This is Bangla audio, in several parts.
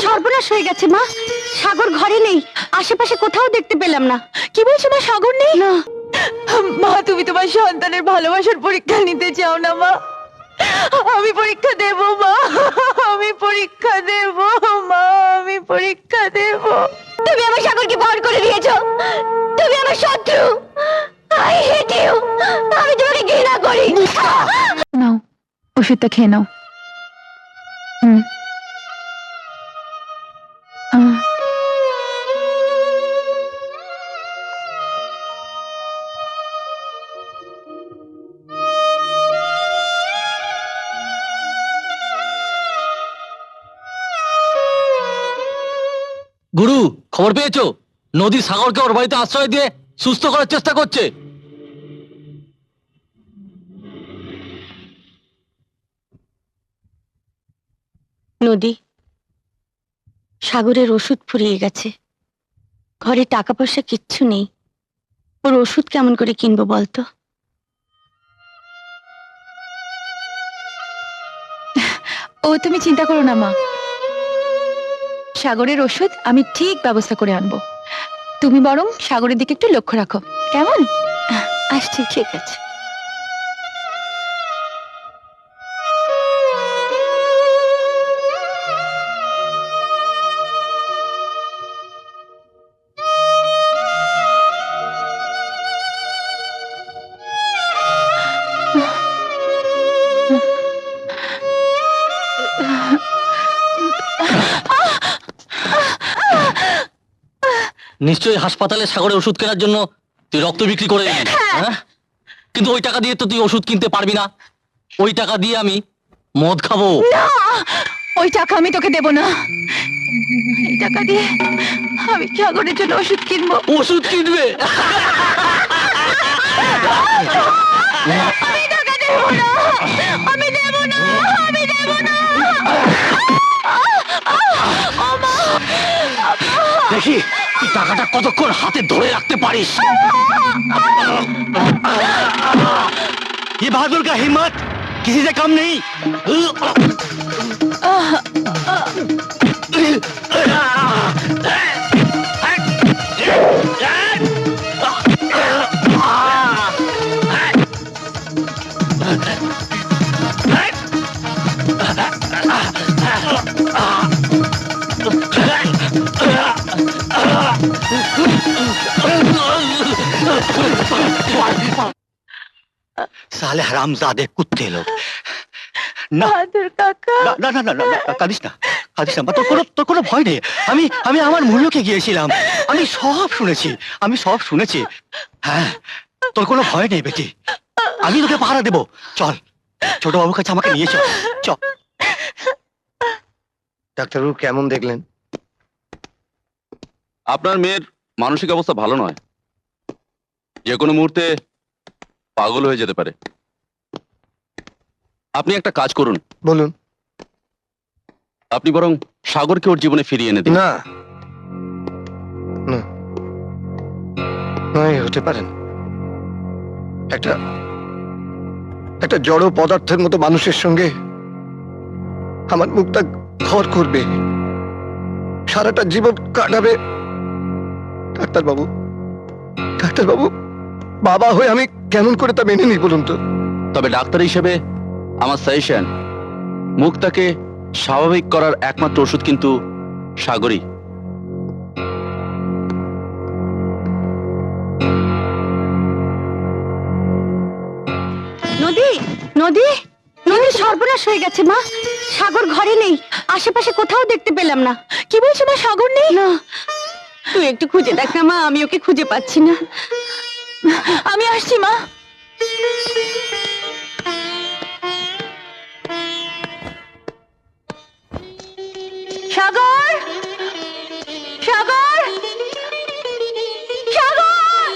সর্বনাশ হয়ে গেছে মা। সাগর ঘরে নেই, আশেপাশে কোথাও দেখতে পেলাম না। কি বলছো মা, সাগর নেই? না মা, তুমি তোমার সন্তানের ভালোবাসার পরীক্ষা নিতে চাও না মা? আমি পরীক্ষা দেব মা, আমি পরীক্ষা দেব মা, আমি পরীক্ষা দেব। তুমি আমার সাগরকে বর করে দিয়েছো। তুমি আমার শত্রু। I hate you. আমি তোমাকে ঘৃণা করি। নাও, ওষুধটা খেয়ে নাও। হুম। গুরু, খবর পেয়েছো? নদী সাগরকে ওর বাড়িতে আশ্রয় দিয়ে সুস্থ করার চেষ্টা করছে। নদী, সাগরের ওষুধ ফুরিয়ে গেছে। ঘরে টাকা পয়সা কিচ্ছু নেই। ওর ওষুধ কেমন করে কিনবো বলতো? ও, তুমি চিন্তা করো না মা, সাগরের ওষুধ আমি ঠিক ব্যবস্থা করে আনবো। তুমি বরং সাগরের দিকে একটু লক্ষ্য রাখো, কেমন? আসছি, ঠিক আছে। নিশ্চয়ই হাসপাতালে সাগরের ওষুধ কেনার জন্য তুই রক্ত বিক্রি করে দিবি, হ্যাঁ? কিন্তু ওই টাকা দিয়ে তো তুই ওষুধ কিনতে পারবি না। ওই টাকা দিয়ে আমি মদ খাবো। ওই টাকা আমি তোকে দেব না। এই টাকা দিয়ে আমি সাগরের জন্য ওষুধ কিনবো। ওষুধ কিনবে? আমি টাকা দেব না, আমি দেব না, আমি দেব না। দেখি তুই টাকাটা কতক্ষণ হাতে ধরে রাখতে পারিস। ये बहादुर का हिम्मत किसी से कम नहीं। साले हरामजादे कुत्ते लोग। না বাহাদুর কাকা, না না না না না, কাঁদিস না, কাঁদিস না। তোর কোনো ভয় নেই। আমি আমি আমার মূল্যকে গিয়েছিলাম। আমি সব শুনেছি, আমি সব শুনেছি। হ্যাঁ, তোর কোনো ভয় নেই বেটি। আমি তোকে পাহারা দেবো। চল, ছোট বাবুর কাছে আমাকে নিয়ে চল। চল। ডাক্তারবাবু কেমন দেখলেন? আপনার মেয়ের মানসিক অবস্থা ভালো নয়, যে কোনো মুহূর্তে পাগল হয়ে যেতে পারে। আপনি একটা কাজ করুন, বলুন। আপনি বরং সাগরকে ওর জীবনে ফিরিয়ে এনে দিন। না না, নয় হতে পারেন। একটা একটা জড় পদার্থের মতো মানুষের সঙ্গে আমার মুখটা ঘর করবে, সারাটা জীবন কাটাবে। ডাক্তারবাবু, ডাক্তারবাবু, বাবা হয়ে আমি কেমন করে তা মেনে নিই বলুন তো? তবে ডাক্তার হিসেবে আমার সাজেশন, মুখটাকে স্বাভাবিক করার একমাত্র ওষুধ কিন্তু সাগরই। নদী, নদী, নদী, সর্বনাশ হয়ে গেছে মা। সাগর ঘরে নেই, আশেপাশে কোথাও দেখতে পেলাম না। কি বলছো মা, সাগর নেই? না, তুই একটু খুঁজে দেখ না মা, আমি ওকে খুঁজে পাচ্ছি না। আমি আসছি মা। সাগর, সাগর, সাগর!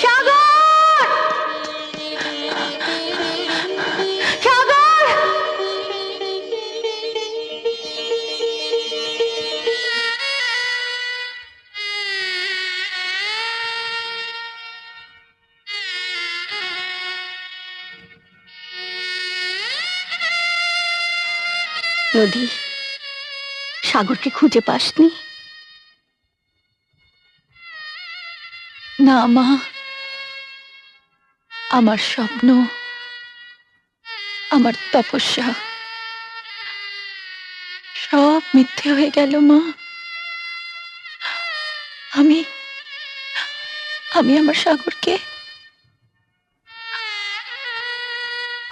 সাগর! সাগর! নদী, সাগরকে খুঁজে পাসনি? না মা, আমার স্বপ্ন, আমার তপস্যা সব মিথ্যে হয়ে গেল মা। আমি আমার সাগরকে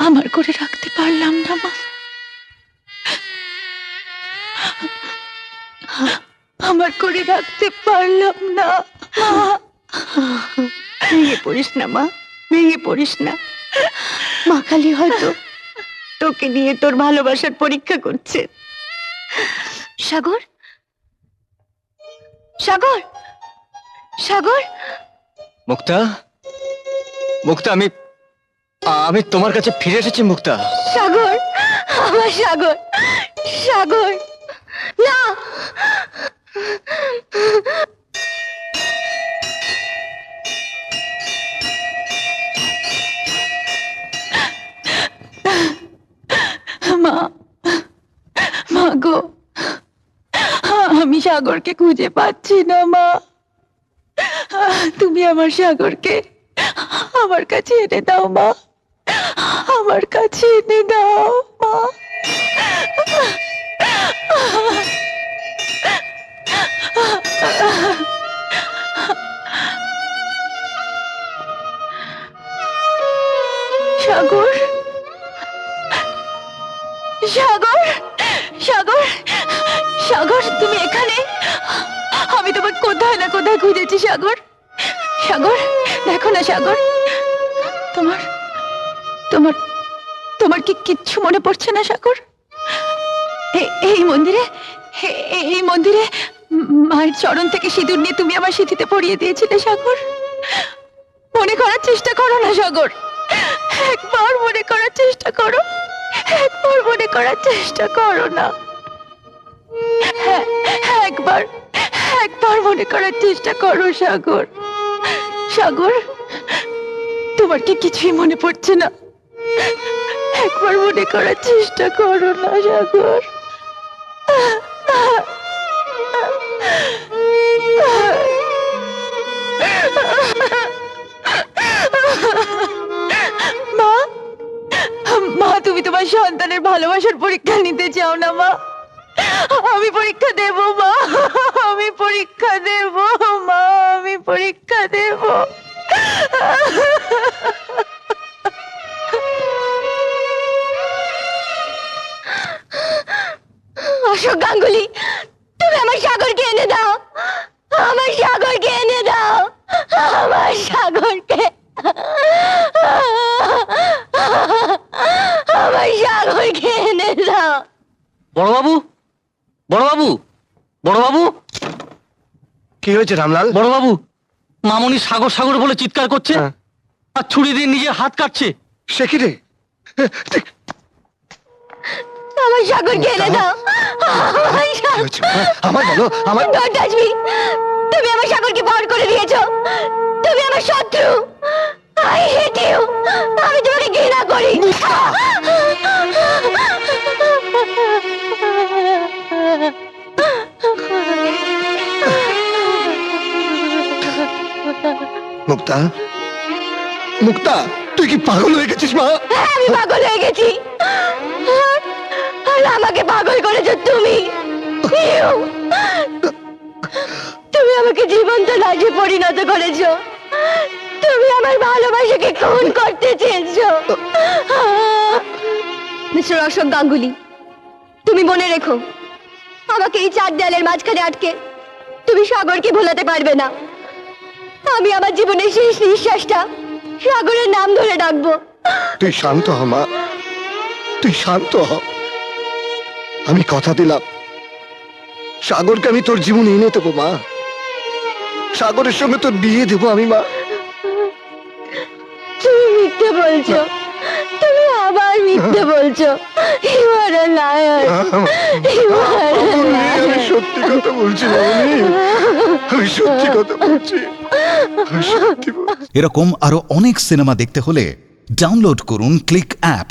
আমার করে রাখতে পারলাম না মা। আমার করে রাখতে পারলাম না মা। ভেঙে পড়িস না মা, ভেঙে পড়িস না। মা কালী হয়তো তোকে নিয়ে তোর ভালোবাসার পরীক্ষা করছে। সাগর, সাগর, সাগর, মুক্তা, মুক্তা, আমি তোমার কাছে ফিরে এসেছি মুক্তা। সাগর, আমার সাগর, সাগর, না। মা, মা গো, আমি সাগরকে খুঁজে পাচ্ছি না মা। তুমি আমার সাগরকে আমার কাছে এনে দাও মা, আমার কাছে এনে দাও মা। সাগর, সাগর, সাগর, সাগর, তুমি এখানে? আমি তোমার কোথায় না কোথায় খুঁজেছি সাগর। সাগর, দেখো না সাগর, তোমার তোমার তোমার কি কিচ্ছু মনে পড়ছে না সাগর? এই মন্দিরে, এই মন্দিরে মায়ের চরণ থেকে সিঁদুর নিয়ে তুমি আমার সিঁথিতে পরিয়ে দিয়েছিলে সাগর। মনে করার চেষ্টা করো না সাগর, একবার মনে করার চেষ্টা করো, একবার মনে করার চেষ্টা করো না। একবার একবার মনে করার চেষ্টা করো সাগর। সাগর, তোমার কি কিছুই মনে পড়ছে না? একবার মনে করার চেষ্টা করো না সাগর। মা, মা, তুমি তোমার সন্তানের ভালোবাসার পরীক্ষা নিতে চাও না মা? আমি পরীক্ষা দেব মা, আমি পরীক্ষা দেব মা, আমি পরীক্ষা দেব। অশোক গাঙ্গুলি, তুমি আমার সাগরকে এনে দাও, আমার সাগরকে এনে দাও, আমার সাগরকে, আমার সাগরকে এনে দাও। বড়বাবু, বড়বাবু, বড়বাবু, কি হয়েছে রামলাল? বড়বাবু, মামনি সাগর সাগর বলে চিৎকার করছে হ্যাঁ। আর ছুরি দিয়ে নিজের হাত কাটছে। সে কি রে? আমার সাগরকে এনে দাও, আমার কি সাগর। হয়েছে? আমার বলো, আমার Don't touch me! তুমি আমার সাগরকে পার করে দিয়েছো, তুমি আমার শত্রু। I hate you! আমি তোমাকে ঘৃণা করি। মুক্তা, মুক্তা, তুই কি পাগল হয়ে গেছিস মা? হ্যাঁ, আমি পাগল হয়ে গেছি। আর আমাকে পাগল করেছো তুমি। You! তুমি আমাকে জীবন্ত লাশে পরিণত করেছো, তুমি আমার ভালোবাসাকে খুন করতে চেয়েছো। মিস্টার অশোক গাঙ্গুলি, তুমি মনে রেখো, আমাকে এই চার দেয়ালের মাঝখানে আটকে তুমি সাগরকে ভোলাতে পারবে না। আমি আমার জীবনের শেষ নিঃশ্বাসটা সাগরের নাম ধরে ডাকবো। তুই শান্ত হ মা, তুই শান্ত হ। আমি কথা দিলাম, সাগরকে আমি তোর জীবনে এনে দেবো মা। সাগরের সঙ্গে তোর বিয়ে দেবো আমি মা। তুমি মিথ্যে বলছো, তুমি আবার মিথ্যে বলছো। You are a liar. You are a আমি liar. সত্যি কথা বলছি মামনি, আমি সত্যি কথা বলছি, আমি সত্যি বলছি। এরকম আরো অনেক সিনেমা দেখতে হলে ডাউনলোড করুন ক্লিক অ্যাপ।